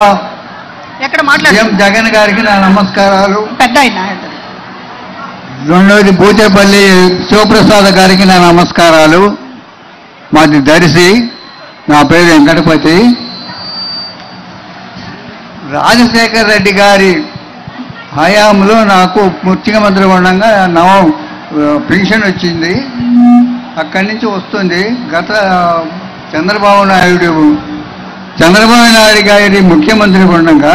ఎక్కడ మాట్లాడారు జగన్ గారికి నా నమస్కారాలు. పెద్ద ఆయన రెండోది బూచేపల్లి శివప్రసాద్ గారికి నా నమస్కారాలు. మాది దర్శి, నా పేరు వెంకటపతి. రాజశేఖర్ రెడ్డి గారి హయాంలో నాకు ముఖ్యమంత్రి ఉండగా పెన్షన్ వచ్చింది. అక్కడి నుంచి వస్తుంది. గత చంద్రబాబు నాయుడు గారి ముఖ్యమంత్రి ఉండగా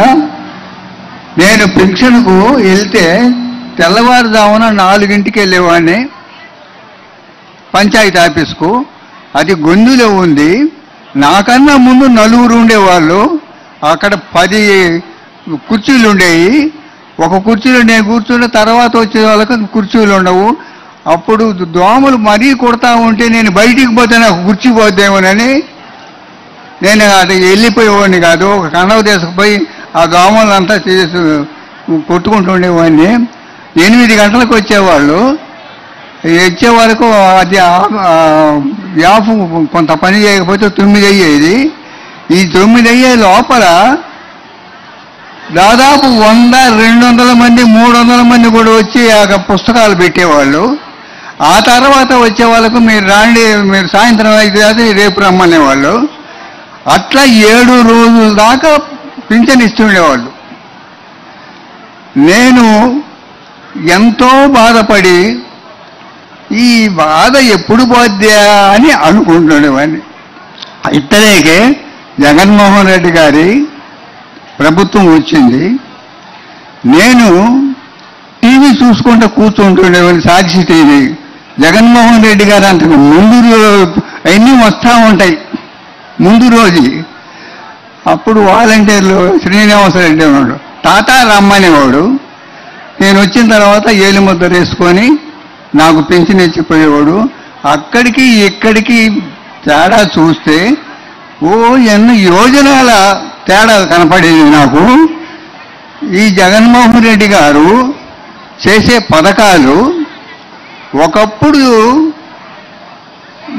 నేను పెన్షన్కు వెళ్తే తెల్లవారుజామున 4ంటికి వెళ్ళేవాడిని పంచాయతీ ఆఫీస్కు. అది గొంతులో ఉంది. నాకన్నా ముందు 4 ఉండేవాళ్ళు. అక్కడ 10 కుర్చీలు ఉండేవి. ఒక కుర్చీలో నేను కూర్చున్న తర్వాత వచ్చే వాళ్ళకి కుర్చీలు ఉండవు. అప్పుడు దోమలు మరీ కొడతా ఉంటే నేను బయటికి పోతే నాకు కుర్చీ పోద్దేమోనని నేను అది వెళ్ళిపోయేవాడిని కాదు. ఒక కన్నవ తీసుకుపోయి ఆ దోమలంతా చేసి కొట్టుకుంటుండేవాడిని. 8 గంటలకు వచ్చేవాళ్ళు. వచ్చే వరకు అది యాఫ్ కొంత పని చేయకపోతే 9 అయ్యేది. ఈ 9 అయ్యే లోపల దాదాపు 100, 200 మంది, 300 మంది కూడా వచ్చి పుస్తకాలు పెట్టేవాళ్ళు. ఆ తర్వాత వచ్చే వాళ్ళకు మీరు రాండి, మీరు సాయంత్రం అయితే రేపు రమ్మనేవాళ్ళు. అట్లా 7 రోజుల దాకా పింఛన్ ఇస్తుండేవాళ్ళు. నేను ఎంతో బాధపడి ఈ బాధ ఎప్పుడు పోద్దా అని అనుకుంటుండేవాడిని. ఇట్టలేకే జగన్మోహన్ రెడ్డి గారి ప్రభుత్వం వచ్చింది. నేను టీవీ చూసుకుంటూ కూర్చుంటుండేవాడిని, సాక్షి టీవీ. జగన్మోహన్ రెడ్డి గారు అంతకు ముందు అన్నీ వస్తూ ఉంటాయి ముందు రోజు. అప్పుడు వాలంటీర్లు శ్రీనివాసరెడ్డి ఉన్నాడు, తాత రమ్మనేవాడు. నేను వచ్చిన తర్వాత ఏలుముద్ర వేసుకొని నాకు పెన్షన్ ఇచ్చిపోయేవాడు. అక్కడికి ఇక్కడికి తేడా చూస్తే ఎన్నో యోజనాల తేడా కనపడేది నాకు. ఈ జగన్మోహన్ రెడ్డి గారు చేసే పథకాలు ఒకప్పుడు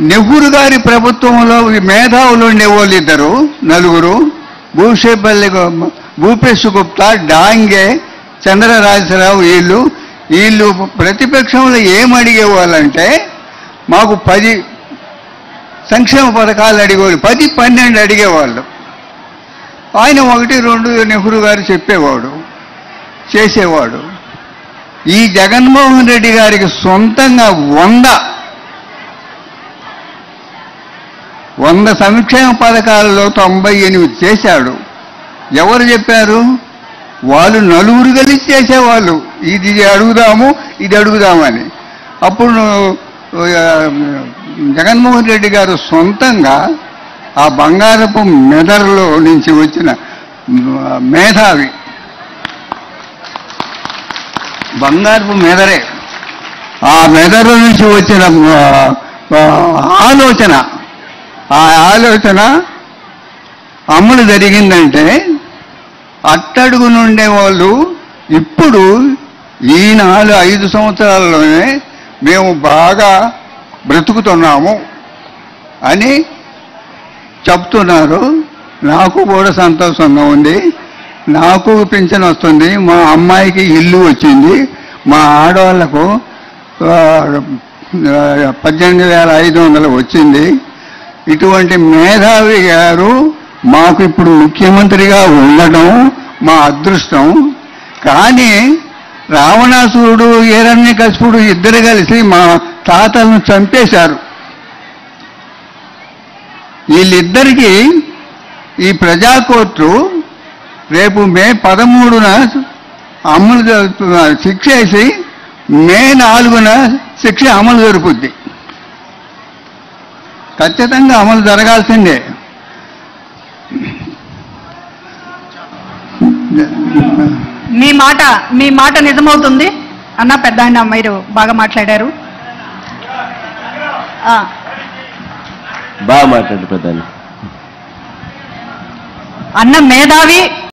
నెహ్రూ గారి ప్రభుత్వంలో మేధావులు ఉండేవాళ్ళు 2, 4 భూపేశ్ గుప్తా, డాంగే, చంద్రరాజరావు. వీళ్ళు ప్రతిపక్షంలో ఏమడిగేవాళ్ళంటే మాకు 10 సంక్షేమ పథకాలు అడిగేవాళ్ళు, 10, 12 అడిగేవాళ్ళు. ఆయన 1, 2 నెహ్రూ గారు చెప్పేవాడు, చేసేవాడు. ఈ జగన్మోహన్ రెడ్డి గారికి సొంతంగా 100 సంక్షేమ పథకాలలో 98 చేశాడు. ఎవరు చెప్పారు? వాళ్ళు 4 కలిసి చేసేవాళ్ళు. ఇది అడుగుదాము, ఇది అడుగుదామని. అప్పుడు జగన్మోహన్ రెడ్డి గారు సొంతంగా ఆ బంగారపు మెదడులో నుంచి వచ్చిన మేధావి, బంగారపు మెదరే, ఆ మెదడు నుంచి వచ్చిన ఆలోచన అమలు జరిగిందంటే అట్టడుగు నుండే వాళ్ళు ఇప్పుడు ఈ 4-5 సంవత్సరాల్లోనే మేము బాగా బ్రతుకుతున్నాము అని చెప్తున్నారు. నాకు కూడా సంతోషంగా ఉంది. నాకు పింఛన్ వస్తుంది, మా అమ్మాయికి ఇల్లు వచ్చింది, మా ఆడవాళ్లకు 18,500 వచ్చింది. ఇటువంటి మేధావి గారు మాకు ఇప్పుడు ముఖ్యమంత్రిగా ఉండడం మా అదృష్టం. కానీ రావణాసురుడు, హిరణ్యకశిపుడు ఇద్దరు కలిసి మా తాతలను చంపేశారు. వీళ్ళిద్దరికీ ఈ ప్రజాకోర్టు రేపు మే 13న శిక్ష వేసి మే 4న శిక్ష అమలు జరుగుద్ది. ఖచ్చితంగా అమలు జరగాల్సిందే. మీ మాట నిజమవుతుంది అన్న. పెద్ద ఆయన మీరు బాగా మాట్లాడారు. బాగా మాట్లాడు పెద్ద అన్న మేధావి.